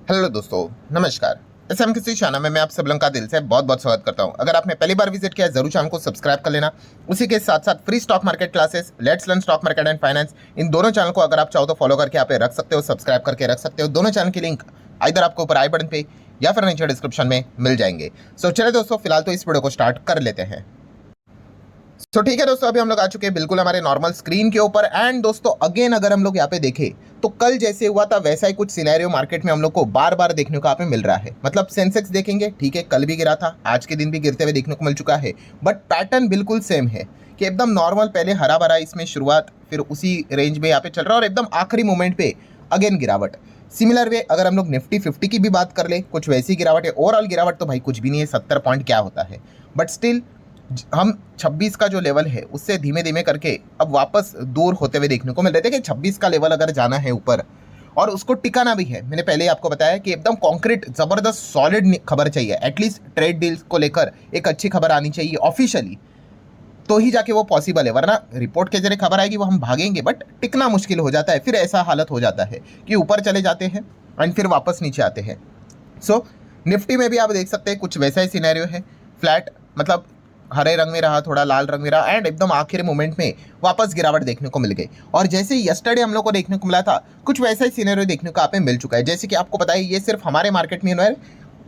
Hello दोस्तों, नमस्कार। SM किसी शाना में मैं आप सब लोगों का दिल से बहुत बहुत स्वागत करता हूं। अगर आपने पहली बार विजिट किया है जरूर चैनल को सब्सक्राइब कर लेना। उसी के साथ साथ free stock market classes, let's learn stock market and finance, इन दोनों चैनल को अगर आप चाहो तो फॉलो करके यहाँ पे रख सकते हो, सब्सक्राइब करके रख सकते हो। दोनों चैनल की लिंक इधर आपको ऊपर आई बटन पे या फिर नीचे डिस्क्रिप्शन में मिल जाएंगे। सो चलिए दोस्तों, फिलहाल तो इस वीडियो को स्टार्ट कर लेते हैं। तो ठीक है दोस्तों, अभी हम लोग आ चुके हैं बिल्कुल हमारे नॉर्मल स्क्रीन के ऊपर। एंड दोस्तों अगेन अगर हम लोग यहाँ पे देखें तो कल जैसे हुआ था वैसा ही कुछ सिनेरियो मार्केट में हम लोग को बार बार देखने को यहाँ पे मिल रहा है। मतलब सेंसेक्स देखेंगे, ठीक है, कल भी गिरा था, आज के दिन भी गिरते हुए देखने को मिल चुका है, बट पैटर्न बिल्कुल सेम है कि एकदम नॉर्मल पहले हरा भरा इसमें शुरुआत, फिर उसी रेंज में यहाँ पे चल रहा है और एकदम आखिरी मोमेंट पे अगेन गिरावट। सिमिलर वे अगर हम लोग निफ्टी 50 की भी बात कर ले, कुछ वैसी गिरावट है। ओवरऑल गिरावट तो भाई कुछ भी नहीं है, 70 पॉइंट क्या होता है, बट स्टिल हम 26 का जो लेवल है उससे धीमे धीमे करके अब वापस दूर होते हुए देखने को मिल रहे थे कि 26 का लेवल अगर जाना है ऊपर और उसको टिकाना भी है। मैंने पहले ही आपको बताया कि एकदम कॉन्क्रीट जबरदस्त सॉलिड खबर चाहिए, एटलीस्ट ट्रेड डील्स को लेकर एक अच्छी खबर आनी चाहिए ऑफिशियली, तो ही जाके वो पॉसिबल है। वरना रिपोर्ट के जरिए खबर आएगी वो हम भागेंगे, बट टिकना मुश्किल हो जाता है। फिर ऐसा हालत हो जाता है कि ऊपर चले जाते हैं एंड फिर वापस नीचे आते हैं। सो निफ्टी में भी आप देख सकते हैं कुछ वैसा ही सिनेरियो है। फ्लैट मतलब हरे रंग में रहा, थोड़ा लाल रंग में रहा एंड एकदम आखिरी मोमेंट में वापस गिरावट देखने को मिल गई। और जैसे यस्टरडे हम लोग को देखने को मिला था, कुछ वैसा ही सिनेरियो देखने को आप में मिल चुका है। जैसे कि आपको पता है ये सिर्फ हमारे मार्केट में है,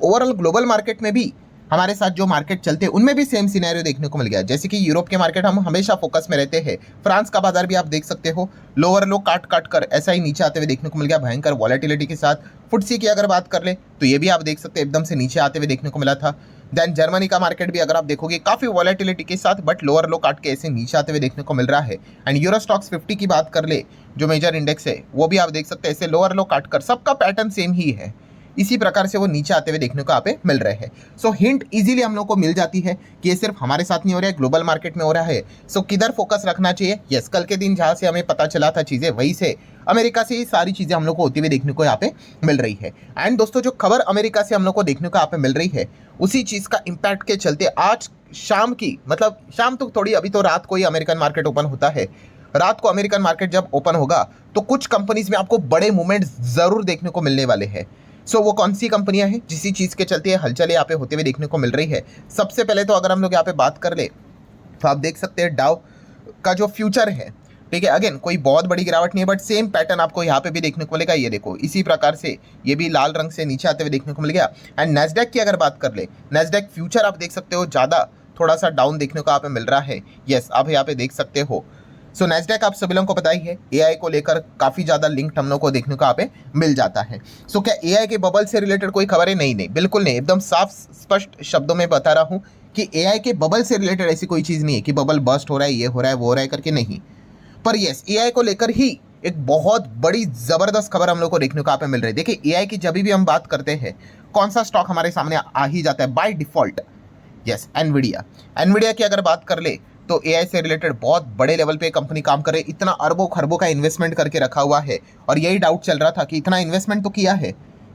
ओवरऑल ग्लोबल मार्केट में भी हमारे साथ जो मार्केट चलते हैं उनमें भी सेम सिनेरियो देखने को मिल गया। जैसे कि यूरोप के मार्केट हम हमेशा फोकस में रहते हैं, फ्रांस का बाजार भी आप देख सकते हो, लोअर लो काट काट कर ऐसा ही नीचे आते हुए देखने को मिल गया भयंकर वॉलेटिलिटी के साथ। फुटसी की अगर बात कर ले तो ये भी आप देख सकते हैं एकदम से नीचे आते हुए देखने को मिला था। देन जर्मनी का मार्केट भी अगर आप देखोगे काफी वॉलेटिलिटी के साथ, बट लोअर लो काट के ऐसे नीचे आते हुए देखने को मिल रहा है। एंड यूरो स्टॉक्स 50 की बात कर ले, जो मेजर इंडेक्स है, वो भी आप देख सकते हैं ऐसे लोअर लो काट कर, सबका पैटर्न सेम ही है, इसी प्रकार से वो नीचे आते हुए देखने को यहाँ पे मिल रहे हैं। सो हिंट इजीली हम लोग को मिल जाती है कि ये सिर्फ हमारे साथ नहीं हो रहा है, ग्लोबल मार्केट में हो रहा है। सो किधर फोकस रखना चाहिए? यस, कल के दिन जहाँ से हमें पता चला था चीज़ें, वहीं से अमेरिका से ये सारी चीज़ें हम लोग को होती हुई देखने को यहाँ पे मिल रही है। एंड दोस्तों जो खबर अमेरिका से हम लोग को देखने को यहाँ पे मिल रही है, उसी चीज़ का इम्पैक्ट के चलते आज शाम की, मतलब शाम तो थोड़ी, अभी तो रात को ही अमेरिकन मार्केट ओपन होता है, रात को अमेरिकन मार्केट जब ओपन होगा तो कुछ कंपनीज में आपको बड़े मूवमेंट जरूर देखने को मिलने वाले हैं। सो वो कौन सी कंपनियां हैं जिसी चीज़ के चलते हलचल यहाँ पे होते हुए देखने को मिल रही है? सबसे पहले तो अगर हम लोग यहाँ पे बात कर ले तो आप देख सकते हैं डाउ का जो फ्यूचर है, ठीक है, अगेन कोई बहुत बड़ी गिरावट नहीं है, बट सेम पैटर्न आपको यहाँ पे भी देखने को मिलेगा। ये देखो इसी प्रकार से ये भी लाल रंग से नीचे आते हुए देखने को मिल गया। एंड नैस्डैक की अगर बात कर ले, नैस्डैक फ्यूचर आप देख सकते हो ज़्यादा थोड़ा सा डाउन देखने को यहाँ पे मिल रहा है। यस, आप यहाँ पे देख सकते हो। सो नैस्डैक आप सभी लोगों को पता ही है, एआई को लेकर काफ़ी ज़्यादा लिंक हम लोग को देखने को यहाँ पे मिल जाता है। सो क्या एआई के बबल से रिलेटेड कोई खबर है? नहीं नहीं, बिल्कुल नहीं। एकदम साफ स्पष्ट शब्दों में बता रहा हूँ कि एआई के बबल से रिलेटेड ऐसी कोई चीज़ नहीं है कि बबल बस्ट हो रहा है, ये हो रहा है, वो हो रहा है करके, नहीं। पर यस, एआई को लेकर ही एक बहुत बड़ी ज़बरदस्त खबर हम लोग को देखने को यहाँ पे मिल रही है। देखिए एआई की जब भी हम बात करते हैं, कौन सा स्टॉक हमारे सामने आ ही जाता है by default? Yes, Nvidia. Nvidia की अगर बात कर ले तो एआई से रिलेटेड बहुत बड़े लेवल पे कंपनी काम करे, इतना अरबों खरबों का इन्वेस्टमेंट करके रखा हुआ है। और यही डाउट चल रहा था कि इतना इन्वेस्टमेंट तो किया है,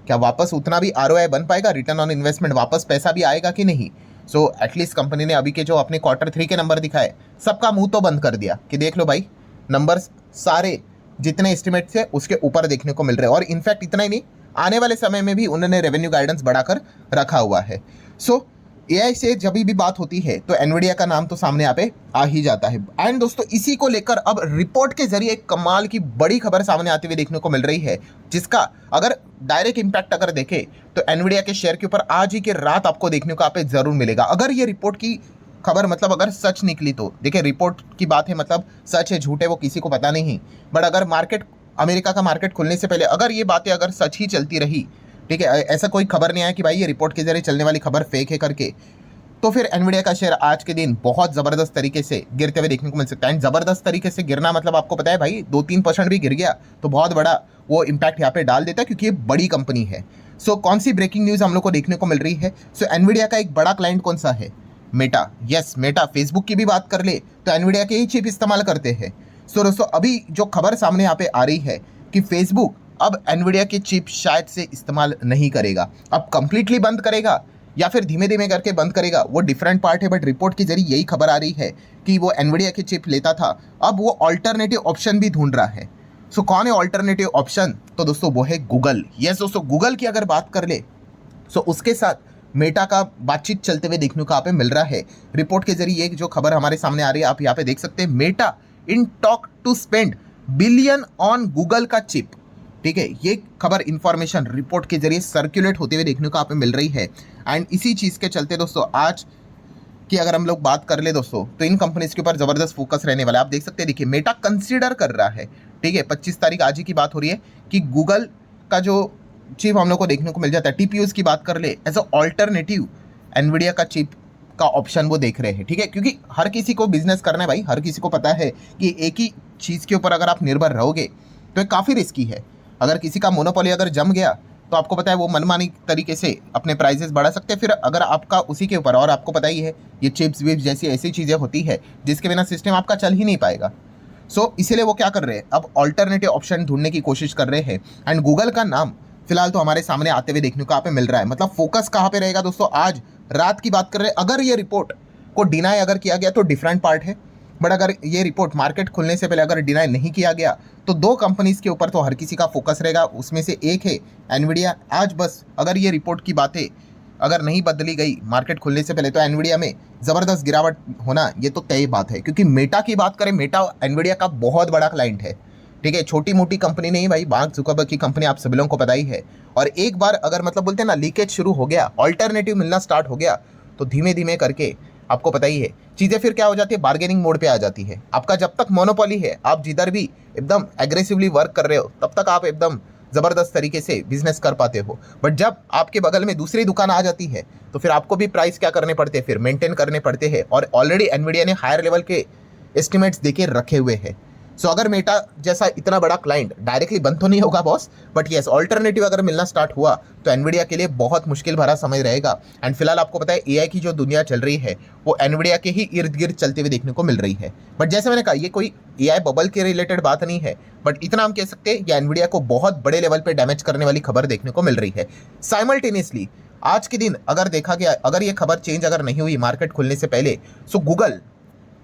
क्या वापस उतना भी आरओआई बन पाएगा, रिटर्न ऑन इन्वेस्टमेंट वापस पैसा भी आएगा कि नहीं? सो एटलीस्ट कंपनी ने अभी के जो अपने Q3 के नंबर दिखाए, सबका मुंह तो बंद कर दिया कि देख लो भाई, नंबर्स सारे जितने एस्टिमेट थे उसके ऊपर देखने को मिल रहे हैं। और इनफैक्ट इतना ही नहीं, आने वाले समय में भी उन्होंने रेवेन्यू गाइडेंस बढ़ाकर रखा हुआ है। सो एआई से जब भी बात होती है तो एनवीडिया का नाम तो सामने यहाँ पे आ ही जाता है। एंड दोस्तों इसी को लेकर अब रिपोर्ट के जरिए एक कमाल की बड़ी खबर सामने आती हुई देखने को मिल रही है, जिसका अगर डायरेक्ट इंपैक्ट अगर देखें तो एनवीडिया के शेयर के ऊपर आज ही के रात आपको देखने को यहाँ पे जरूर मिलेगा। अगर ये रिपोर्ट की खबर मतलब अगर सच निकली तो, देखिए रिपोर्ट की बात है, मतलब सच है झूठ है वो किसी को पता नहीं, बट अगर मार्केट, अमेरिका का मार्केट खुलने से पहले अगर ये बातें अगर सच ही चलती रही, ठीक है, ऐसा कोई खबर नहीं आया कि भाई ये रिपोर्ट के जरिए चलने वाली खबर फेक है करके, तो फिर एनवीडिया का शेयर आज के दिन बहुत ज़बरदस्त तरीके से गिरते हुए देखने को मिल सकता है। ज़बरदस्त तरीके से गिरना मतलब आपको पता है भाई, 2-3% भी गिर गया तो बहुत बड़ा वो इम्पैक्ट यहाँ पे डाल देता है, क्योंकि ये बड़ी कंपनी है। सो कौन सी ब्रेकिंग न्यूज़ हम लोग को देखने को मिल रही है? सो एनवीडिया का एक बड़ा क्लाइंट कौन सा है? मेटा। Yes, Meta. फेसबुक की भी बात कर ले तो एनवीडिया के ही चिप इस्तेमाल करते हैं। सो दोस्तों अभी जो खबर सामने यहाँ पे आ रही है कि फेसबुक अब एनवीडिया की चिप शायद से इस्तेमाल नहीं करेगा, अब कंप्लीटली बंद करेगा या फिर धीमे धीमे करके बंद करेगा, वो डिफरेंट पार्ट है। बट रिपोर्ट के जरिए यही खबर आ रही है कि वो एनवीडिया की चिप लेता था, अब वो ऑल्टरनेटिव ऑप्शन भी ढूंढ रहा है। सो कौन है ऑल्टरनेटिव ऑप्शन? तो दोस्तों वो है गूगल। यस दोस्तों, गूगल की अगर बात कर ले सो उसके साथ मेटा का बातचीत चलते हुए देखने को यहाँ पे मिल रहा है। रिपोर्ट के जरिए एक जो खबर हमारे सामने आ रही है, आप यहाँ पे देख सकते हैं, Meta in talk to spend billion on Google का चिप। ठीक है, ये खबर इंफॉर्मेशन रिपोर्ट के जरिए सर्कुलेट होते हुए देखने को यहाँ पे मिल रही है। एंड इसी चीज़ के चलते दोस्तों आज की अगर हम लोग बात कर ले दोस्तों, तो इन कंपनीज के ऊपर जबरदस्त फोकस रहने वाला है। आप देख सकते हैं, देखिए मेटा कंसीडर कर रहा है, ठीक है, 25 तारीख आज ही की बात हो रही है, कि गूगल का जो चिप हम लोग को देखने को मिल जाता है, टीपीयूज की बात कर ले, एज अ ऑल्टरनेटिव एनवीडिया का चिप का ऑप्शन वो देख रहे हैं। ठीक है, क्योंकि हर किसी को बिजनेस करना है भाई, हर किसी को पता है कि एक ही चीज़ के ऊपर अगर आप निर्भर रहोगे तो ये काफ़ी रिस्की है। अगर किसी का मोनोपोली अगर जम गया तो आपको पता है वो मनमानी तरीके से अपने प्राइसेस बढ़ा सकते हैं। फिर अगर आपका उसी के ऊपर, और आपको पता ही है ये चिप्स विप्स जैसी ऐसी चीज़ें होती है जिसके बिना सिस्टम आपका चल ही नहीं पाएगा। सो इसीलिए वो क्या कर रहे हैं, अब ऑल्टरनेटिव ऑप्शन ढूंढने की कोशिश कर रहे हैं। एंड गूगल का नाम फिलहाल तो हमारे सामने आते हुए देखने को यहाँ पे मिल रहा है। मतलब फोकस कहाँ पे रहेगा दोस्तों, आज रात की बात कर रहे हैं। अगर ये रिपोर्ट को डिनाई अगर किया गया तो डिफरेंट पार्ट है, बट अगर ये रिपोर्ट मार्केट खुलने से पहले अगर डिनाई नहीं किया गया तो दो कंपनीज के ऊपर तो हर किसी का फोकस रहेगा। उसमें से एक है एनवीडिया। आज बस अगर ये रिपोर्ट की बातें अगर नहीं बदली गई मार्केट खुलने से पहले तो एनवीडिया में ज़बरदस्त गिरावट होना ये तो तय बात है। क्योंकि मेटा की बात करें, मेटा एनवीडिया का बहुत बड़ा क्लाइंट है। ठीक है, छोटी मोटी कंपनी नहीं भाई, मार्क जुकरबर्ग की कंपनी आप सभी लोगों को पता ही है। और एक बार अगर मतलब बोलते हैं ना लीकेज शुरू हो गया, ऑल्टरनेटिव मिलना स्टार्ट हो गया, तो धीमे धीमे करके आपको पता ही है चीज़ें फिर क्या हो जाती है, बार्गेनिंग मोड पे आ जाती है। आपका जब तक मोनोपोली है, आप जिधर भी एकदम एग्रेसिवली वर्क कर रहे हो तब तक आप एकदम ज़बरदस्त तरीके से बिजनेस कर पाते हो। बट जब आपके बगल में दूसरी दुकान आ जाती है तो फिर आपको भी प्राइस क्या करने पड़ते हैं, फिर मेंटेन करने पड़ते हैं। और ऑलरेडी एनवीडिया ने हायर लेवल के एस्टिमेट्स देके रखे हुए हैं। सो अगर मेटा जैसा इतना बड़ा क्लाइंट डायरेक्टली बंद तो नहीं होगा बॉस, बट येस ऑल्टरनेटिव अगर मिलना स्टार्ट हुआ तो एनवीडिया के लिए बहुत मुश्किल भरा समय रहेगा। एंड फिलहाल आपको पता है एआई की जो दुनिया चल रही है वो एनवीडिया के ही इर्द गिर्द चलते हुए देखने को मिल रही है। बट जैसे मैंने कहा, ये कोई एआई बबल के रिलेटेड बात नहीं है, बट इतना हम कह सकते हैं ये एनवीडिया को बहुत बड़े लेवल पर डैमेज करने वाली खबर देखने को मिल रही है। साइमल्टेनियसली आज के दिन अगर देखा गया, अगर ये खबर चेंज अगर नहीं हुई मार्केट खुलने से पहले, सो गूगल,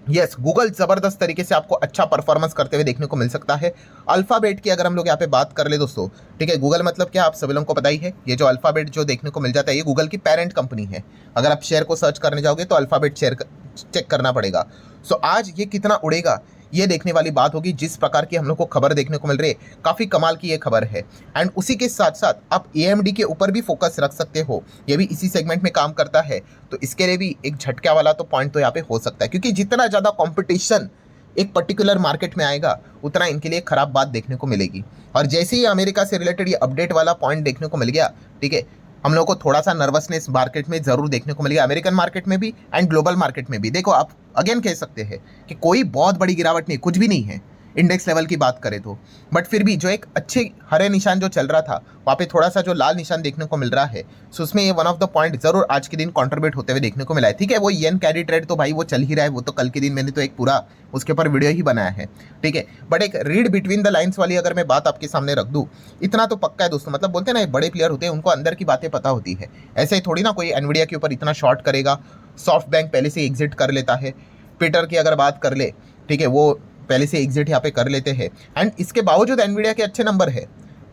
यस गूगल जबरदस्त तरीके से आपको अच्छा परफॉर्मेंस करते हुए देखने को मिल सकता है। अल्फाबेट की अगर हम लोग यहाँ पे बात कर ले दोस्तों, ठीक है, गूगल मतलब क्या आप सभी लोगों को पता ही है। ये जो अल्फाबेट जो देखने को मिल जाता है ये गूगल की पेरेंट कंपनी है। अगर आप शेयर को सर्च करने जाओगे तो अल्फाबेट शेयर चेक करना पड़ेगा। सो आज ये कितना उड़ेगा ये देखने वाली बात होगी। जिस प्रकार की हम लोग को खबर देखने को मिल रही है, काफ़ी कमाल की ये खबर है। एंड उसी के साथ साथ आप AMD के ऊपर भी फोकस रख सकते हो, ये भी इसी सेगमेंट में काम करता है। तो इसके लिए भी एक झटका वाला तो पॉइंट तो यहाँ पे हो सकता है, क्योंकि जितना ज़्यादा कॉम्पिटिशन एक पर्टिकुलर मार्केट में आएगा उतना इनके लिए खराब बात देखने को मिलेगी। और जैसे ही अमेरिका से रिलेटेड ये अपडेट वाला पॉइंट देखने को मिल गया, ठीक है, हम लोग को थोड़ा सा नर्वसनेस मार्केट में जरूर देखने को मिलेगा, अमेरिकन मार्केट में भी एंड ग्लोबल मार्केट में भी। देखो आप अगेन कह सकते हैं कि कोई बहुत बड़ी गिरावट नहीं, कुछ भी नहीं है इंडेक्स लेवल की बात करें तो, बट फिर भी जो एक अच्छे हरे निशान जो चल रहा था वहाँ पे थोड़ा सा जो लाल निशान देखने को मिल रहा है, सो उसमें ये वन ऑफ द पॉइंट जरूर आज के दिन कंट्रीब्यूट होते हुए देखने को मिला है। ठीक है, वो येन कैरी ट्रेड तो भाई वो चल ही रहा है, वो तो कल के दिन मैंने तो एक पूरा उसके ऊपर वीडियो ही बनाया है। ठीक है, बट एक रीड बिटवीन द लाइन्स वाली अगर मैं बात आपके सामने रख दूँ, इतना तो पक्का है दोस्तों, मतलब बोलते हैं ना बड़े प्लेयर होते हैं उनको अंदर की बातें पता होती है। ऐसे ही थोड़ी ना कोई एनवीडिया के ऊपर इतना शॉर्ट करेगा। सॉफ्ट बैंक पहले से एग्जिट कर लेता है, ट्विटर की अगर बात कर ले, ठीक है, वो पहले से एग्जिट यहाँ पे कर लेते हैं। एंड इसके बावजूद एनवीडिया के अच्छे नंबर है,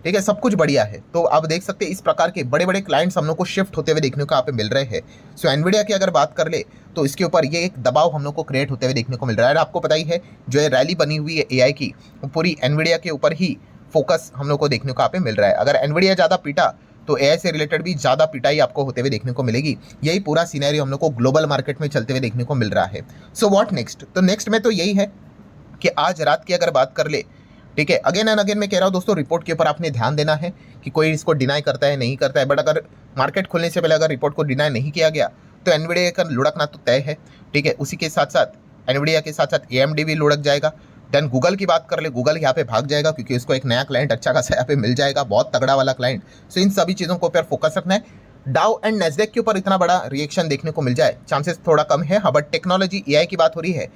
ठीक है, सब कुछ बढ़िया है। तो आप देख सकते हैं इस प्रकार के बड़े बड़े क्लाइंट्स हम लोग को शिफ्ट होते हुए देखने को यहाँ पे मिल रहे हैं। सो एनवीडिया की अगर बात कर ले तो इसके ऊपर ये एक दबाव हम लोग को क्रिएट होते हुए देखने को मिल रहा है। आपको पता ही है जो ये रैली बनी हुई है एआई की, वो पूरी एनवीडिया के ऊपर ही फोकस हम लोग को देखने को यहाँ पे मिल रहा है। अगर एनवीडिया ज़्यादा पीटा तो एआई से रिलेटेड भी ज़्यादा पिटाई आपको होते हुए देखने को मिलेगी। यही पूरा सिनेरियो हम लोग को ग्लोबल मार्केट में चलते हुए देखने को मिल रहा है। So what next? तो नेक्स्ट में तो यही है कि आज रात की अगर बात कर ले, ठीक है, अगेन एंड अगेन मैं कह रहा हूँ दोस्तों, रिपोर्ट के ऊपर आपने ध्यान देना है कि कोई इसको डिनाई करता है नहीं करता है। बट अगर मार्केट खुलने से पहले अगर रिपोर्ट को डिनाई नहीं किया गया तो एनवीडिया का लुढ़कना तो तय है। ठीक है, उसी के साथ साथ एनवीडिया के साथ साथ AMD भी लुढ़क जाएगा। देन गूगल की बात कर ले, गूगल यहाँ पे भाग जाएगा क्योंकि उसको एक नया क्लाइंट अच्छा खासा यहाँ पे मिल जाएगा, बहुत तगड़ा वाला क्लाइंट। सो इन सभी चीज़ों को ऊपर फोकस रखना है। डाउ एंड नेस्डेक के ऊपर इतना बड़ा रिएक्शन देखने को मिल जाए चांसेस थोड़ा कम है। हाँ, बट टेक्नोलॉजी AI की बात हो रही है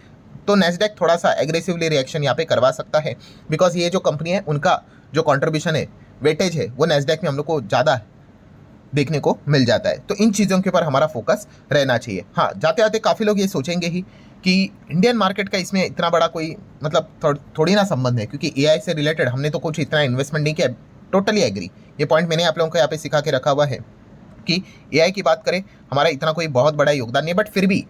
तो नेस्डेक थोड़ा सा एग्रेसिवली रिएक्शन यहाँ पे करवा सकता है, बिकॉज ये जो कंपनी है उनका जो कंट्रीब्यूशन है, वेटेज है, वो नेस्डेक में हम लोग को ज़्यादा देखने को मिल जाता है। तो इन चीज़ों के ऊपर हमारा फोकस रहना चाहिए। हाँ, जाते जाते काफ़ी लोग ये सोचेंगे ही कि इंडियन मार्केट का इसमें इतना बड़ा कोई मतलब थोड़ी ना संबंध है, क्योंकि एआई से रिलेटेड हमने तो कुछ इतना इन्वेस्टमेंट नहीं किया। टोटली एग्री, ये पॉइंट मैंने आप लोगों को यहाँ पे सिखा के रखा हुआ है कि एआई की बात करें, हमारा इतना कोई बहुत बड़ा योगदान नहीं है, बट फिर भी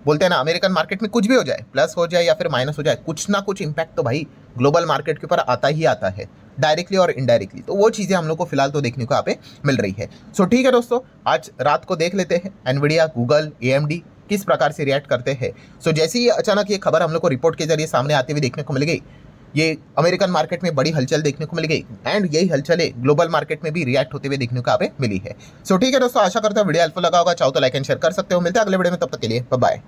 बोलते हैं ना, अमेरिकन मार्केट में कुछ भी हो जाए, प्लस हो जाए या फिर माइनस हो जाए, कुछ ना कुछ इम्पैक्ट तो भाई ग्लोबल मार्केट के ऊपर आता ही आता है, डायरेक्टली और इनडायरेक्टली। तो वो चीज़ें हम लोग को फिलहाल तो देखने को यहाँ पे मिल रही है। सो ठीक है दोस्तों, आज रात को देख लेते हैं एनवीडिया, गूगल, एएमडी किस प्रकार से रिएक्ट करते हैं। सो जैसे ही अचानक ये खबर हम लोग को रिपोर्ट के जरिए सामने आते हुए देखने को मिल गई, ये अमेरिकन मार्केट में बड़ी हलचल देखने को मिल गई, एंड यही हलचलें ग्लोबल मार्केट में भी रिएक्ट होते हुए देखने को यहाँ पे मिली है। सो ठीक है दोस्तों, आशा करता हूँ वीडियो हेल्पफुल लगा होगा। चाहो तो लाइक एंड शेयर कर सकते हो। मिलते हैं अगले वीडियो में, तब तक के लिए बाय बाय।